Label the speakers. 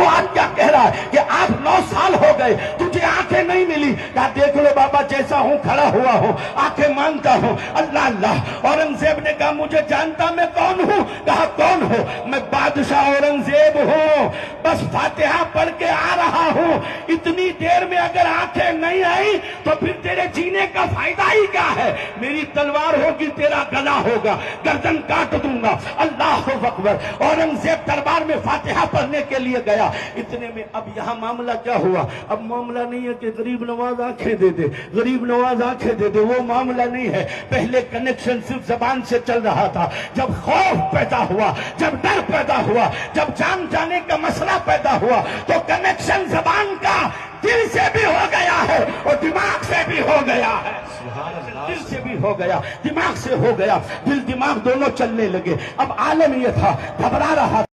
Speaker 1: تو آج کیا کہہ رہا ہے کہ 8-9 سال ہو گئے تجھے آنکھیں نہیں ملی؟ کہا دیکھ لو بابا جیسا ہوں کھڑا ہوا ہوں آنکھیں مانگتا ہوں اللہ اللہ۔ اورنگزیب نے کہا مجھے جانتا میں کون ہوں؟ کہا کون ہو؟ میں بادشاہ اورنگزیب ہوں، بس فاتحہ پڑھ کے آ رہا ہوں، اتنی دیر میں اگر آنکھیں نہیں آئی تو پھر تیرے جینے کا فائدہ ہی کیا ہے؟ میری تلوار ہوگی تیرا گلا ہوگا، گردن کاٹ دوں گا۔ اللہ اکبر۔ اورنگزیب دربار میں فاتحہ پڑھنے کے لیے گیا، اتنے میں اب یہاں معاملہ کیا ہوا؟ اب معاملہ نہیں ہے کہ غریب نواز آنکھیں دے دے، غریب نواز آنکھیں دے دے، وہ معاملہ نہیں ہے۔ پہلے کنیکشن صرف زبان سے چل رہا تھا، جب خوف پیدا ہوا، جب ڈر پیدا ہوا، جب جان جانے کا مسئلہ پیدا ہوا تو کنیکشن زبان کا دل سے بھی ہو گیا ہے اور دماغ سے بھی ہو گیا ہے۔ دل سے بھی ہو گیا، دماغ سے ہو گیا، دل دماغ دونوں چلنے لگے۔ اب عالم یہ تھا، گھبرا رہا